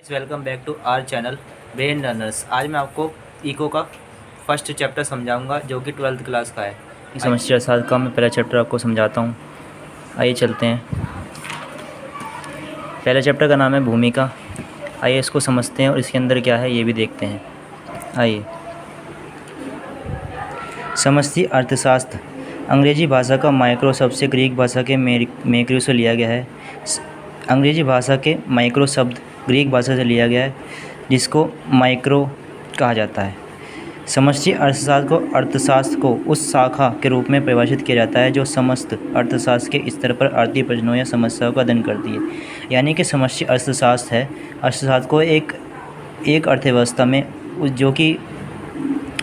Welcome back to our channel brain learners. आज मैं आपको इको का फर्स्ट चैप्टर समझाऊंगा जो कि 12th क्लास का है। समस्या साथ का मैं पहला चैप्टर आपको समझाता हूँ। आइए चलते हैं। पहला चैप्टर का नाम है भूमिका। आइए इसको समझते हैं और इसके अंदर क्या है ये भी देखते हैं। आइए, समष्टि अर्थशास्त्र अंग्रेजी भाषा का माइक्रो शब्द से ग्रीक भाषा के मैक्रो से लिया गया है। अंग्रेजी भाषा के माइक्रो शब्द ग्रीक भाषा से लिया गया है जिसको माइक्रो कहा जाता है। समष्टि अर्थशास्त्र को उस शाखा के रूप में परिभाषित किया जाता है जो समस्त अर्थशास्त्र के स्तर पर आर्थिक प्रश्नों या समस्याओं का अध्ययन करती है। यानी कि समष्टि अर्थशास्त्र है अर्थशास्त्र को एक अर्थव्यवस्था में जो कि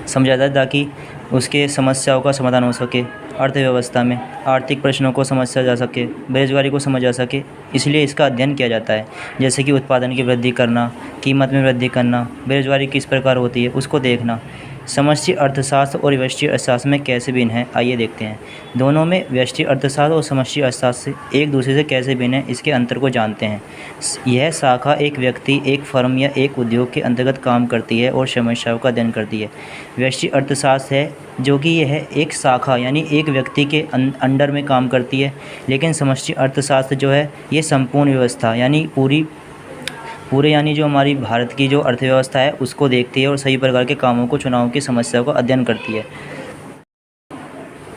समझा जाता है ताकि उसके समस्याओं का समाधान हो सके, अर्थव्यवस्था में आर्थिक प्रश्नों को समझा जा सके, बेरोजगारी को समझा जा सके, इसलिए इसका अध्ययन किया जाता है। जैसे कि उत्पादन की वृद्धि करना, कीमत में वृद्धि करना, बेरोजगारी किस प्रकार होती है उसको देखना। समष्टि अर्थशास्त्र और व्यष्टि अर्थशास्त्र में कैसे भिन्न है आइए देखते हैं। दोनों में व्यष्टि अर्थशास्त्र और समष्टि अर्थशास्त्र एक दूसरे से कैसे भिन्न है इसके अंतर को जानते हैं। यह शाखा एक व्यक्ति, एक फर्म या एक उद्योग के अंतर्गत काम करती है और समस्याओं का अध्ययन करती है। व्यष्टि अर्थशास्त्र है जो कि यह एक शाखा यानी एक व्यक्ति के अंडर में काम करती है, लेकिन समष्टि अर्थशास्त्र जो है ये संपूर्ण व्यवस्था यानी पूरे यानी जो हमारी भारत की जो अर्थव्यवस्था है उसको देखती है और सभी प्रकार के कामों को, चुनावों की समस्याओं का अध्ययन करती है।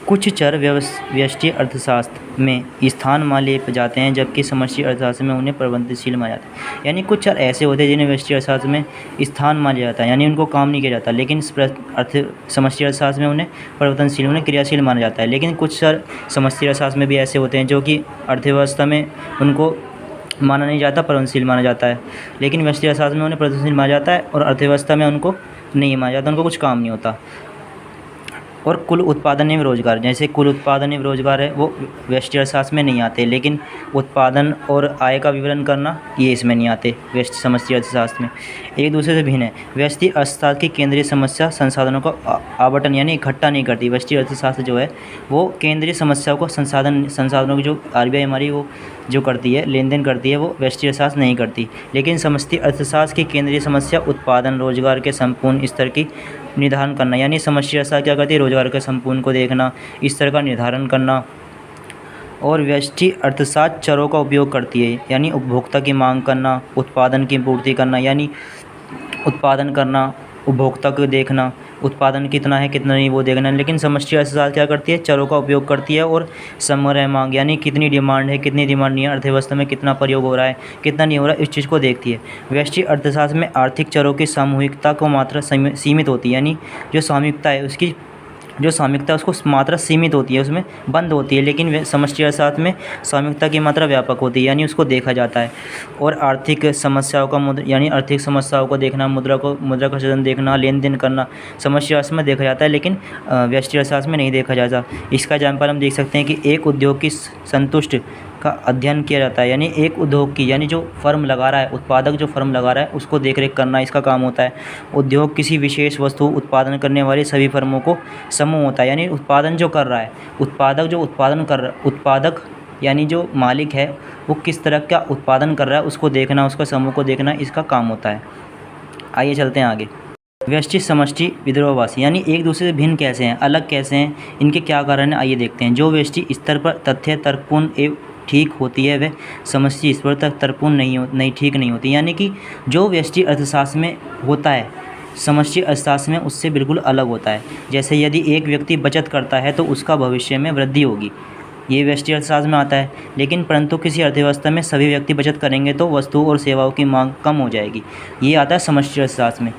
कुछ चर व्यष्टि अर्थशास्त्र में स्थान मान लिए जाते हैं जबकि समष्टि अर्थशास्त्र में उन्हें परिवर्तनशील माना जाता है। यानी कुछ चर ऐसे होते हैं जिन्हें व्यष्टि अर्थशास्त्र में स्थान मान लिया जाता है यानी उनको काम नहीं किया जाता, लेकिन समष्टि अर्थशास्त्र में उन्हें परिवर्तनशील, उन्हें क्रियाशील माना जाता है। लेकिन कुछ चर समष्टि अर्थशास्त्र में भी ऐसे होते हैं जो कि अर्थव्यवस्था में उनको माना नहीं जाता, परिवर्तनशील माना जाता है, लेकिन व्यष्टि अर्थशास्त्र में उन्हें परिवर्तनशील माना जाता है और अर्थव्यवस्था में उनको नहीं माना जाता, उनको कुछ काम नहीं होता। और कुल उत्पादन एवं रोजगार, जैसे कुल उत्पादन एवं रोजगार है वो व्यष्टि अर्थशास्त्र में नहीं आते, लेकिन उत्पादन और आय का विवरण करना ये इसमें नहीं आते व्यष्टि समष्टि अर्थशास्त्र में, एक दूसरे से भिन्न है। व्यष्टि अर्थशास्त्र की केंद्रीय समस्या संसाधनों का आवंटन यानी इकट्ठा नहीं करती। व्यष्टि अर्थशास्त्र जो है वो केंद्रीय समस्याओं को संसाधनों की जो RBI हमारी वो जो करती है, लेन देन करती है, वो व्यष्टि अर्थशास्त्र नहीं करती। लेकिन समष्टि अर्थशास्त्र की केंद्रीय समस्या उत्पादन, रोजगार के संपूर्ण स्तर की निर्धारण करना, यानी समष्टि अर्थशास्त्र क्या करती है, रोजगार के संपूर्ण को देखना, स्तर का निर्धारण करना। और व्यष्टि अर्थशास्त्र चरों का उपयोग करती है यानी उपभोक्ता की मांग करना, उत्पादन की पूर्ति करना, यानी उत्पादन करना, उपभोक्ता को देखना, उत्पादन कितना है कितना नहीं वो देखना। लेकिन समष्टि अर्थशास्त्र क्या करती है, चरों का उपयोग करती है और समग्र मांग यानी कितनी डिमांड है कितनी डिमांड नहीं है, अर्थव्यवस्था में कितना प्रयोग हो रहा है कितना नहीं हो रहा है, इस चीज़ को देखती है। व्यष्टि अर्थशास्त्र में आर्थिक चरों की सामूहिकता को मात्रा सीमित होती है, यानी जो सामूहिकता है उसकी जो सामूहिकता है उसको मात्रा सीमित होती है, उसमें बंद होती है। लेकिन समष्टि अर्थशास्त्र में सामूहिकता की मात्रा व्यापक होती है यानी उसको देखा जाता है। और आर्थिक समस्याओं का यानी आर्थिक समस्याओं को देखना, मुद्रा का सृजन देखना, लेन देन करना समष्टि अर्थशास्त्र में देखा जाता है, लेकिन व्यष्टि अर्थशास्त्र में नहीं देखा जाता। इसका एग्जाम्पल हम देख सकते हैं कि एक उद्योग की संतुष्ट का अध्ययन किया जाता है, यानी एक उद्योग की यानी जो फर्म लगा रहा है, उत्पादक जो फर्म लगा रहा है उसको देखरेख करना इसका काम होता है। उद्योग किसी विशेष वस्तु उत्पादन करने वाली सभी फर्मों को समूह होता है, यानी उत्पादन जो कर रहा है, उत्पादक यानी जो मालिक है वो किस तरह का उत्पादन कर रहा है उसको देखना, उसका समूह को देखना इसका काम होता है। आइए चलते हैं आगे। व्यष्टि समष्टि विरोधाभासी यानी एक दूसरे से भिन्न कैसे हैं, अलग कैसे हैं, इनके क्या कारण है आइए देखते हैं। जो व्यष्टि स्तर पर तथ्य तर्कपूर्ण एवं ठीक होती है वह समष्टि स्तर तक तर्कपूर्ण नहीं ठीक नहीं होती, यानी कि जो व्यष्टि अर्थशास्त्र में होता है समष्टि अर्थशास्त्र में उससे बिल्कुल अलग होता है। जैसे यदि एक व्यक्ति बचत करता है तो उसका भविष्य में वृद्धि होगी, ये व्यष्टि अर्थशास्त्र में आता है। लेकिन परंतु किसी अर्थव्यवस्था में सभी व्यक्ति बचत करेंगे तो वस्तु और सेवाओं की मांग कम हो जाएगी, ये आता है समष्टि अर्थशास्त्र में।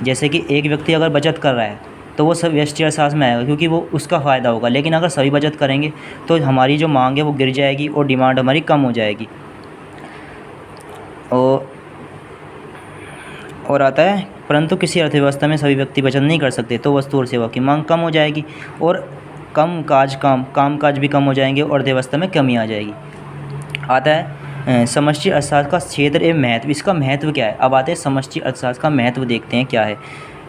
जैसे कि एक व्यक्ति अगर बचत कर रहा है तो वो सब व्यष्टि अर्थशास्त्र में आएगा क्योंकि वो उसका फ़ायदा होगा, लेकिन अगर सभी बचत करेंगे तो हमारी जो मांग है वो गिर जाएगी और डिमांड हमारी कम हो जाएगी। और आता है परंतु किसी अर्थव्यवस्था में सभी व्यक्ति बचत नहीं कर सकते तो वस्तु और सेवा की मांग कम हो जाएगी और कामकाज भी कम हो जाएंगे और अर्थव्यवस्था में कमी आ जाएगी। आता है समष्टि अर्थशास्त्र का क्षेत्र एवं महत्व, इसका महत्व क्या है। अब आते हैं समष्टि अर्थशास्त्र का महत्व देखते हैं क्या है।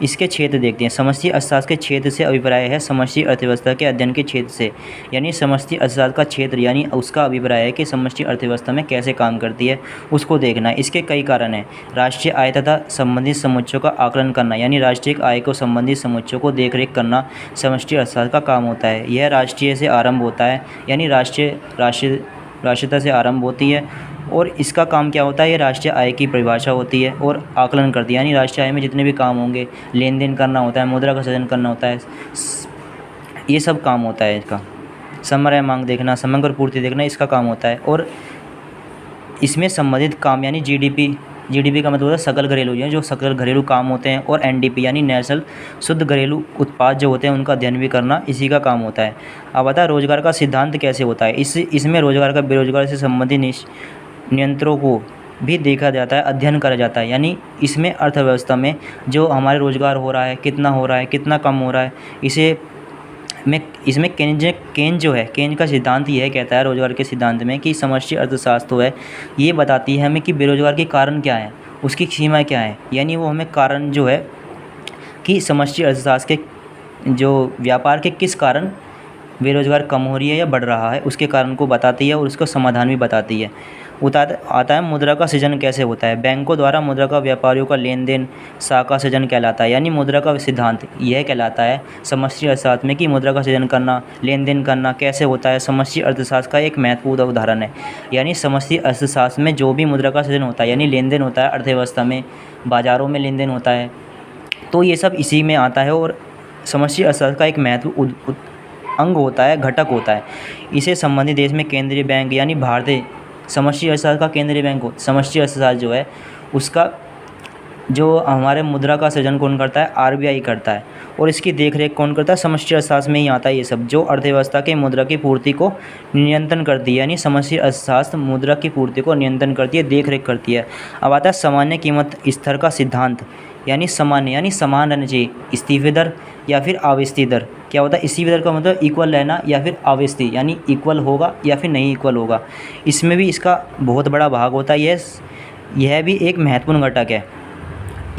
इसके क्षेत्र देखते हैं। समष्टि अर्थशास्त्र के क्षेत्र से अभिप्राय है समष्टि अर्थव्यवस्था के अध्ययन के क्षेत्र से, यानी समष्टि अर्थशास्त्र का क्षेत्र यानी उसका अभिप्राय है कि समष्टि अर्थव्यवस्था में कैसे काम करती है उसको देखना। इसके कई कारण हैं। राष्ट्रीय आय तथा संबंधित समुच्चयों का आकलन करना, यानी राष्ट्रीय आय को संबंधित समुच्चयों को देखरेख करना समष्टि अर्थशास्त्र का काम होता है। यह राष्ट्रीय से आरंभ होता है, यानी राष्ट्रीयता से आरंभ होती है। और इसका काम क्या होता है, ये राष्ट्रीय आय की परिभाषा होती है और आकलन करती है, यानी राष्ट्रीय आय में जितने भी काम होंगे, लेन देन करना होता है, मुद्रा का सृजन करना होता है, ये सब काम होता है इसका। समग्र मांग देखना, समग्र पूर्ति देखना इसका काम होता है। और इसमें संबंधित काम यानी जीडीपी का मतलब होता है सकल घरेलू, जो सकल घरेलू काम होते हैं, और एनडीपी यानी नेशनल शुद्ध घरेलू उत्पाद जो होते हैं उनका अध्ययन भी करना इसी का काम होता है। अब आता है रोजगार का सिद्धांत कैसे होता है। इसमें रोजगार का बेरोजगार से संबंधित नियंत्रणों को भी देखा जाता है, अध्ययन करा जाता है। यानी इसमें अर्थव्यवस्था में जो हमारे रोजगार हो रहा है, कितना हो रहा है, कितना कम हो रहा है, इसमें केन जो है, केन का सिद्धांत यह कहता है रोजगार के सिद्धांत में कि समष्टि अर्थशास्त्र है ये बताती है हमें कि बेरोजगार के कारण क्या है, उसकी सीमाएँ क्या है। यानी वो हमें कारण जो है कि समष्टि अर्थशास्त्र के जो व्यापार के किस कारण बेरोजगार कम हो रही है या बढ़ रहा है उसके कारण को बताती है और उसका समाधान भी बताती है। आता है मुद्रा का सृजन कैसे होता है। बैंकों द्वारा मुद्रा का व्यापारियों का लेन देन शाखा सृजन कहलाता है। यानी मुद्रा का सिद्धांत यह कहलाता है समष्टि अर्थशास्त्र में कि मुद्रा का सृजन करना, लेन देन करना कैसे होता है, समष्टि अर्थशास्त्र का एक महत्वपूर्ण उदाहरण है। यानी समष्टि अर्थशास्त्र में जो भी मुद्रा का सृजन होता है यानी लेन देन होता है, अर्थव्यवस्था में बाज़ारों में लेन देन होता है, तो ये सब इसी में आता है और समष्टि अर्थशास्त्र का एक महत्व अंग होता है, घटक होता है। इसे संबंधित देश में केंद्रीय बैंक यानी भारतीय समष्टि अर्थशास्त्र का केंद्रीय बैंक समष्टि अर्थशास्त्र जो है उसका जो हमारे मुद्रा का सृजन कौन करता है, आरबीआई करता है। और इसकी देखरेख कौन करता है, समष्टि अर्थशास्त्र में ही आता है ये सब, जो अर्थव्यवस्था के मुद्रा की पूर्ति को नियंत्रण करती है। यानी समष्टि अर्थशास्त्र मुद्रा की पूर्ति को नियंत्रण करती है, देखरेख करती है। अब आता है सामान्य कीमत स्तर का सिद्धांत। यानी सामान्य यानी समान रहना चाहिए, स्थिर दर या फिर आवस्थित दर। क्या होता है स्थिर दर का मतलब इक्वल रहना, या फिर आवस्थित यानी इक्वल होगा या फिर नहीं इक्वल होगा। इसमें भी इसका बहुत बड़ा भाग होता है। यह भी एक महत्वपूर्ण घटक है।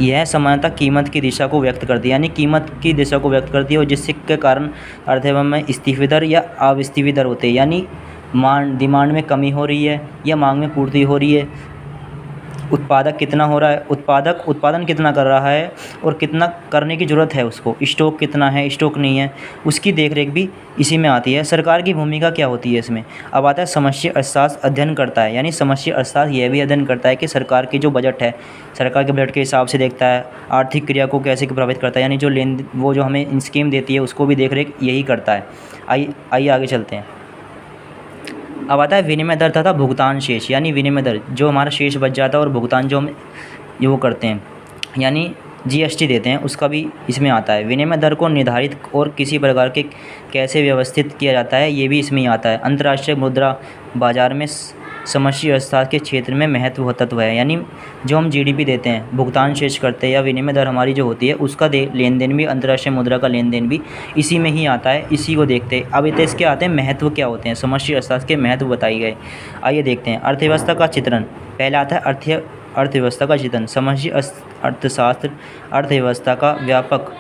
यह समानता कीमत की दिशा को व्यक्त करती है, यानी कीमत की दिशा को व्यक्त करती है और जिसके कारण अर्थव्यवस्था में स्थिर दर या अस्थायी दर होते हैं। यानी डिमांड में कमी हो रही है या मांग में पूर्ति हो रही है, उत्पादक कितना हो रहा है, उत्पादन कितना कर रहा है और कितना करने की ज़रूरत है उसको, स्टॉक कितना है, स्टॉक नहीं है, उसकी देखरेख भी इसी में आती है। सरकार की भूमिका क्या होती है इसमें। अब आता है समष्टि अर्थशास्त्र अध्ययन करता है। यानी समष्टि अर्थशास्त्र यह भी अध्ययन करता है कि सरकार की जो बजट है, सरकार के बजट के हिसाब से देखता है आर्थिक क्रिया को कैसे प्रभावित करता है, यानी जो हमें स्कीम देती है उसको भी देखरेख यही करता है। आइए आगे चलते हैं। अब आता है विनिमय दर तथा भुगतान शेष। यानी विनिमय दर जो हमारा शेष बच जाता है और भुगतान जो हम वो करते हैं यानी जीएसटी देते हैं उसका भी इसमें आता है। विनिमय दर को निर्धारित और किसी प्रकार के कैसे व्यवस्थित किया जाता है ये भी इसमें ही आता है। अंतर्राष्ट्रीय मुद्रा बाजार में समष्टि अर्थशास्त्र के क्षेत्र में महत्व तत्व है। यानी जो हम जीडीपी देते हैं, भुगतान शेष करते हैं या विनिमय दर हमारी जो होती है उसका लेन देन भी, अंतर्राष्ट्रीय मुद्रा का लेन देन भी इसी में ही आता है, इसी को देखते हैं। अब इसके आते हैं महत्व क्या होते हैं, समष्टि अर्थशास्त्र के महत्व बताए गए। आइए देखते हैं। अर्थव्यवस्था का चित्रण पहला आता है अर्थव्यवस्था का चित्रण। समष्टि अर्थशास्त्र अर्थव्यवस्था का व्यापक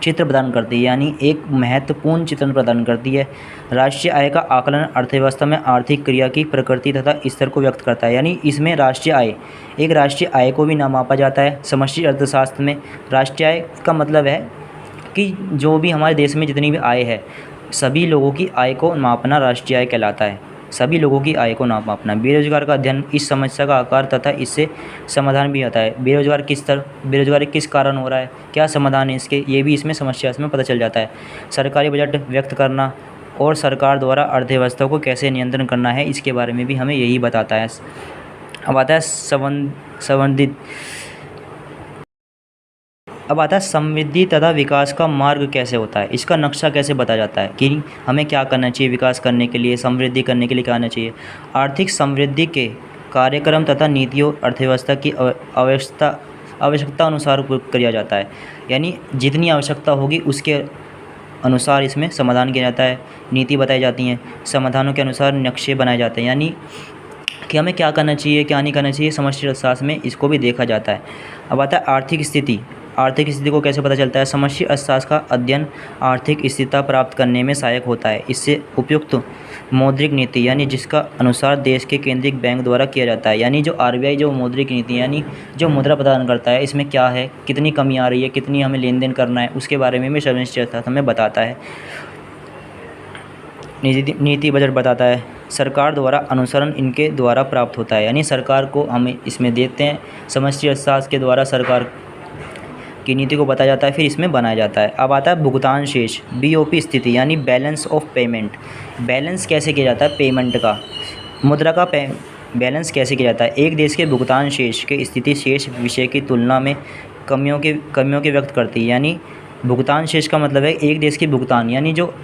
चित्र प्रदान करती है, यानी एक महत्वपूर्ण चित्रण प्रदान करती है। राष्ट्रीय आय का आकलन अर्थव्यवस्था में आर्थिक क्रिया की प्रकृति तथा स्तर को व्यक्त करता है। यानी इसमें राष्ट्रीय आय को भी मापा जाता है। समष्टि अर्थशास्त्र में राष्ट्रीय आय का मतलब है कि जो भी हमारे देश में जितनी भी आय है, सभी लोगों की आय को मापना राष्ट्रीय आय कहलाता है। सभी लोगों की आय को मापना। बेरोजगार का अध्ययन इस समस्या का आकार तथा इससे समाधान भी आता है। बेरोजगारी किस कारण हो रहा है, क्या समाधान है इसके, ये भी इसमें समस्या में पता चल जाता है। सरकारी बजट व्यक्त करना और सरकार द्वारा अर्थव्यवस्था को कैसे नियंत्रण करना है इसके बारे में भी हमें यही बताता है। अब आता है समृद्धि तथा विकास का मार्ग कैसे होता है, इसका नक्शा कैसे बताया जाता है कि हमें क्या करना चाहिए विकास करने के लिए, समृद्धि करने के लिए क्या करना चाहिए। आर्थिक समृद्धि के कार्यक्रम तथा नीतियों अर्थव्यवस्था की आवश्यकता अनुसार उपयोग किया जाता है। यानी जितनी आवश्यकता होगी उसके अनुसार इसमें समाधान किया जाता है, नीति बताई जाती हैं, समाधानों के अनुसार नक्शे बनाए जाते हैं। यानी कि हमें क्या करना चाहिए क्या नहीं करना चाहिए, समष्टि अर्थशास्त्र में इसको भी देखा जाता है। अब आता है आर्थिक स्थिति आर्थिक स्थिति को कैसे पता चलता है? समष्टि अर्थशास्त्र का अध्ययन आर्थिक स्थिरता प्राप्त करने में सहायक होता है। इससे उपयुक्त मौद्रिक नीति यानी जिसका अनुसार देश के केंद्रीय बैंक द्वारा किया जाता है, यानी जो आरबीआई जो मौद्रिक नीति यानी जो मुद्रा प्रदान करता है, इसमें क्या है, कितनी कमी आ रही है, कितनी हमें लेन देन करना है, उसके बारे में भी समष्टि अर्थशास्त्र हमें बताता है। नीति बजट बताता है। सरकार द्वारा अनुसरण इनके द्वारा प्राप्त होता है, यानी सरकार को हमें इसमें देते हैं। समष्टि अर्थशास्त्र के द्वारा सरकार की नीति को बताया जाता है, फिर इसमें बनाया जाता है। अब आता है भुगतान शेष, बीओपी स्थिति यानी बैलेंस ऑफ पेमेंट। बैलेंस कैसे किया जाता है? पेमेंट का, मुद्रा का बैलेंस कैसे किया जाता है? एक देश के भुगतान शेष की स्थिति शेष विषय की तुलना में कमियों के व्यक्त करती है। यानी भुगतान शेष का मतलब है एक देश की भुगतान यानी जो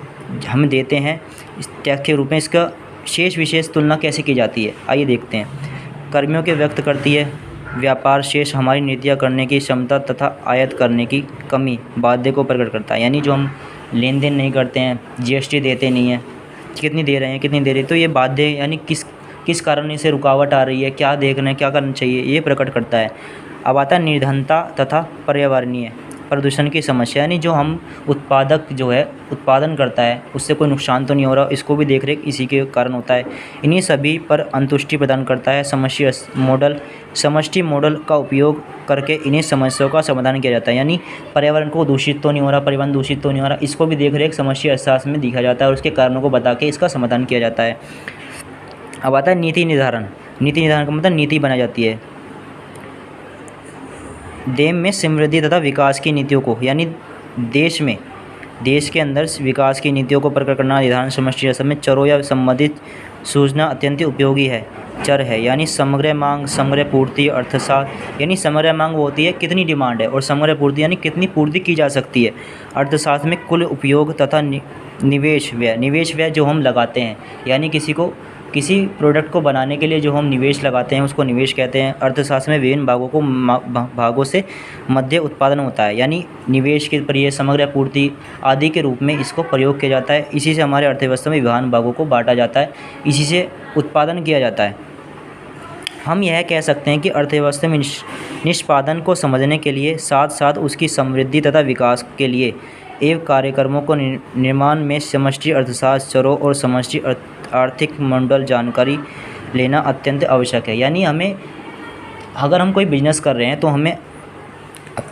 हम देते हैं इस टैक्स के रूप में, इसका शेष विशेष तुलना कैसे की जाती है, आइए देखते हैं। कर्मियों के व्यक्त करती है। व्यापार शेष हमारी नीतियाँ करने की क्षमता तथा आयात करने की कमी बाध्य को प्रकट करता है, यानी जो हम लेन देन नहीं करते हैं, जीएसटी देते नहीं हैं, कितनी दे रहे हैं, कितनी दे रहे हैं, तो ये बाध्य यानी किस कारण से रुकावट आ रही है, क्या देखना है, क्या करना चाहिए, ये प्रकट करता है। अब आता है निर्धनता तथा पर्यावरणीय प्रदूषण की समस्या, यानी जो हम उत्पादक जो है उत्पादन करता है उससे कोई नुकसान तो नहीं हो रहा, इसको भी देख रेख इसी के कारण होता है। इन्हीं सभी पर अंतुष्टि प्रदान करता है समष्टि मॉडल का उपयोग करके इन्हीं समस्याओं का समाधान किया जाता है। यानी पर्यावरण को दूषित तो नहीं हो रहा, परिवहन दूषित तो नहीं हो रहा, इसको भी देख रेख समष्टि अर्थशास्त्र में दिखा जाता है और उसके कारणों को बता के इसका समाधान किया जाता है। अब आता है नीति निर्धारण। नीति निर्धारण का मतलब नीति बनाई जाती है। देश में समृद्धि तथा विकास की नीतियों को, यानी देश के अंदर विकास की नीतियों को प्रकट करना निर्धारण समष्टि अर्थशास्त्र में चरों या संबंधित सूचना अत्यंत उपयोगी है। चर है यानी समग्र मांग, समग्र पूर्ति। अर्थशास्त्र यानी समग्र मांग वो होती है कितनी डिमांड है, और समग्र पूर्ति यानी कितनी पूर्ति की जा सकती है। अर्थशास्त्र में कुल उपयोग तथा निवेश व्यय जो हम लगाते हैं, यानी किसी प्रोडक्ट को बनाने के लिए जो हम निवेश लगाते हैं उसको निवेश कहते हैं। अर्थशास्त्र में विभिन्न भागों से मध्य उत्पादन होता है, यानी निवेश के प्रक्रिया, समग्र पूर्ति आदि के रूप में इसको प्रयोग किया जाता है। इसी से हमारे अर्थव्यवस्था में विभिन्न भागों को बांटा जाता है, इसी से उत्पादन किया जाता है। हम यह कह सकते हैं कि अर्थव्यवस्था में निष्पादन को समझने के लिए साथ साथ उसकी समृद्धि तथा विकास के लिए एवं कार्यक्रमों को निर्माण में समष्टि अर्थशास्त्र, चरों और समष्टि आर्थिक मॉडल जानकारी लेना अत्यंत आवश्यक है। यानी अगर हम कोई बिजनेस कर रहे हैं तो हमें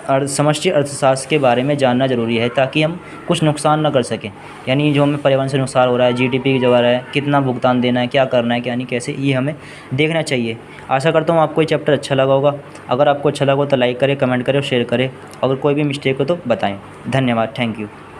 समष्टि अर्थशास्त्र के बारे में जानना ज़रूरी है, ताकि हम कुछ नुकसान ना कर सकें। यानी जो हमें पर्यावरण से नुकसान हो रहा है, जीडीपी की जगह है, कितना भुगतान देना है, क्या करना है, क्या नहीं, कैसे, ये हमें देखना चाहिए। आशा करता हूँ आपको ये चैप्टर अच्छा लगा होगा। अगर आपको अच्छा लगा हो तो लाइक करें, कमेंट करें और शेयर करें। अगर कोई भी मिस्टेक हो तो बताएं। धन्यवाद, थैंक यू।